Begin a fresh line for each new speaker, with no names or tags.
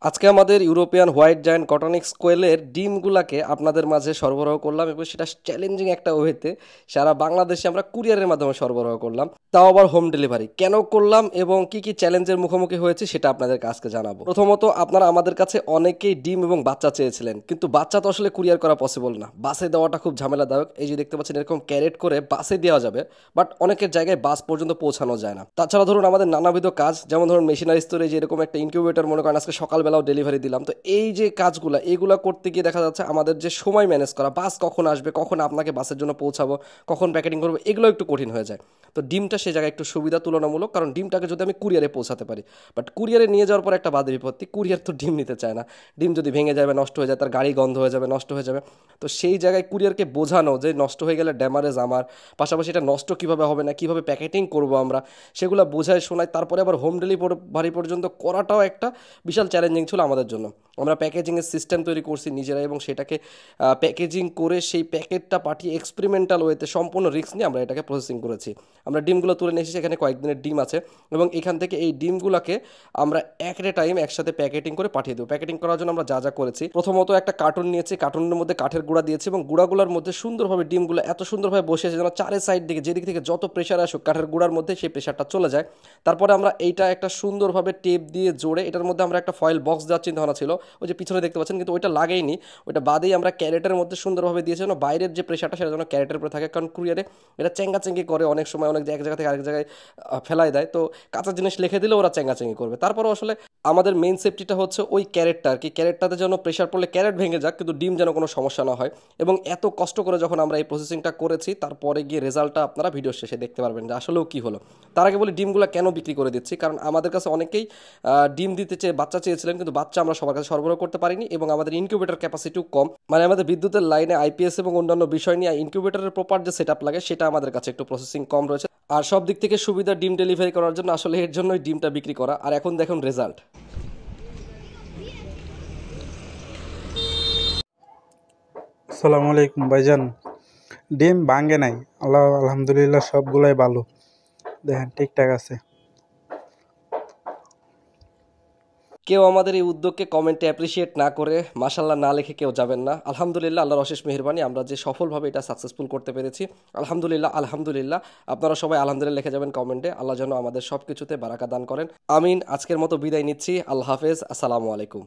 আজকে আমাদের European white giant কটনিক্স কোয়েলের ডিমগুলাকে আপনাদের মাঝে সরবরাহ করলাম এবং সেটা চ্যালেঞ্জিং একটা ওয়েতে সারা বাংলাদেশে আমরা কুরিয়ারের মাধ্যমে সরবরাহ করলাম, তাও আবার হোম ডেলিভারি। কেন করলাম এবং কি কি চ্যালেঞ্জের মুখোমুখি হয়েছে সেটা আপনাদেরকে আজকে জানাবো। প্রথমত, আপনারা আমাদের কাছে অনেকেই ডিম এবং বাচ্চা চেয়েছিলেন, কিন্তু বাচ্চা তো আসলে কুরিয়ার করা পসিবল না, বাসে দেওয়াটা খুব ঝামেলাদায়ক। এই যে দেখতে পাচ্ছেন এরকম ক্যারেট করে বাসে দেওয়া যাবে, বাট অনেকের জায়গায় বাস পর্যন্ত পৌঁছানো যায় না। তাছাড়া ধরুন আমাদের নানাবিধ কাজ, যেমন ধরুন মেশিনারি স্টোরে যে এরকম একটা ইনকিউবেটর মনে করেন আজকে সকালবেলাও ডেলিভারি দিলাম, তো এই যে কাজগুলো এইগুলো করতে গিয়ে দেখা যাচ্ছে আমাদের যে সময় ম্যানেজ করা, বাস কখন আসবে, কখন আপনাকে বাসের জন্য পৌঁছাবো, কখন প্যাকেটিং করবো, এগুলো একটু কঠিন হয়ে যায়। তো ডিমটা সে জায়গায় একটু সুবিধা তুলনামূলক, কারণ ডিমটাকে যদি আমি কুরিয়ারে পৌঁছাতে পারি। বাট কুরিয়ারে নিয়ে যাওয়ার পর একটা বাদে বিপত্তি, কুরিয়ার তো ডিম নিতে চায় না। ডিম যদি ভেঙে যাবে, নষ্ট হয়ে যায়, তার গাড়ি গন্ধ হয়ে যাবে, নষ্ট হয়ে যাবে। তো সেই জায়গায় কুরিয়ারকে বোঝানো যে নষ্ট হয়ে গেলে ড্যামারেজ আমার, পাশাপাশি এটা নষ্ট কীভাবে হবে না, কীভাবে প্যাকেটিং করবো আমরা, সেগুলো বোঝায় শোনায়। তারপরে আবার হোম ডেলিভারি পর্যন্ত করাটাও একটা বিশাল চ্যালেঞ্জিং ছিল আমাদের জন্য। আমরা প্যাকেজিংয়ের সিস্টেম তৈরি করছি নিজেরা এবং সেটাকে প্যাকেজিং করে সেই প্যাকেটটা পাঠিয়ে এক্সপেরিমেন্টাল ওয়েতে সম্পূর্ণ রিস্ক নিয়ে আমরা এটাকে প্রসেসিং করেছি। আমরা ডিমগুলো তুলে নিয়ে এসেছি, এখানে কয়েকদিনের ডিম আছে এবং এখান থেকে এই ডিমগুলোকে আমরা এক এট এ টাইম একসাথে প্যাকেটিং করে পাঠিয়ে দেবো। প্যাকেটিং করার জন্য আমরা যা যা করেছি, প্রথমত একটা কার্টুন নিয়েছি, কার্টুনের মধ্যে কাঠের গুঁড়া দিয়েছি এবং গুঁড়াগুলোর মধ্যে সুন্দরভাবে ডিমগুলো এত সুন্দরভাবে বসে আছে যেন চারের সাইড দিকে যেদিক থেকে যত প্রেশার আসুক কাঠের গুঁড়ার মধ্যে সেই প্রেশারটা চলে যায়। তারপরে আমরা এইটা একটা সুন্দরভাবে টেপ দিয়ে জোড়ে এটার মধ্যে আমরা একটা ফয়েল বক্স দেওয়ার চিন্তা ভাবনা ছিল, ওই যে পিছনে দেখতে পাচ্ছেন, কিন্তু ওইটা লাগেইনি। ওইটা বাদেই আমরা ক্যারেটের মধ্যে সুন্দরভাবে দিয়েছি যেন বাইরের যে প্রেশারটা সেটা যেন ক্যারেটের উপরে থাকে, কারণ কুরিয়ারে এটা চেঙ্গাচেঙ্গি করে অনেক সময়, অনেক এক জায়গা থেকে আরেক জায়গায় ফেলাই দেয়। তো কাঁচা জিনিস লিখে দিলে ওরা চেঙ্গাচেঙ্গি করবে। তারপরও আসলে আমাদের মেইন সেফটিটা হচ্ছে ওই ক্যারেটটা আর কি, ক্যারেটটাতে যেন প্রেশার পড়লে ক্যারেট ভেঙে যাক, কিন্তু ডিম যেন কোনো সমস্যা না হয়। এবং এত কষ্ট করে যখন আমরা এই প্রসেসিংটা করেছি, তারপরে গিয়ে রেজাল্টটা আপনারা ভিডিও শেষে দেখতে পারবেন যে আসলেও কী হলো। তার আগে বলি ডিমগুলো কেন বিক্রি করে দিচ্ছি, কারণ আমাদের কাছে অনেকেই ডিম দিতে চেয়ে বাচ্চা চেয়েছিলেন, কিন্তু বাচ্চা আমরা সবার কাছে সরবরাহ করতে পারিনি এবং আমাদের ইনকিউবেটর ক্যাপাসিটিও কম, মানে আমাদের বিদ্যুতের লাইনে আইপিএস এবং অন্যান্য বিষয় নিয়ে ইনকিউবেটরের প্রপার যে সেট আপ লাগে সেটা আমাদের কাছে একটু প্রসেসিং কম রয়েছে। আর সব দিক থেকে সুবিধা ডিম ডেলিভারি করার জন্য আসলে এর জন্যই ডিমটা বিক্রি করা। আর এখন দেখুন রেজাল্ট।
আসসালামু আলাইকুম ভাইজান। ডিম ভাঙে নাই, আলহামদুলিল্লাহ সবগুলাই ভালো, দেখেন ঠিকঠাক আছে।
কেউ আমাদের এই উদ্যোগকে কমেন্টে অ্যাপ্রিসিয়েট না করে মাশাল্লাহ না লিখে কেউ যাবেন না। আলহামদুলিল্লাহ, আল্লাহর অশেষ মেহেরবানি, আমরা যে সফলভাবে এটা সাকসেসফুল করতে পেরেছি। আলহামদুলিল্লাহ আলহামদুলিল্লাহ। আপনারা সবাই আলহামদুলিল্লাহ লিখে যাবেন কমেন্টে। আল্লাহ যেন আমাদের সব কিছুতে বারাকা দান করেন, আমিন। আজকের মতো বিদায় নিচ্ছি, আল্লাহ হাফেজ, আসসালামু আলাইকুম।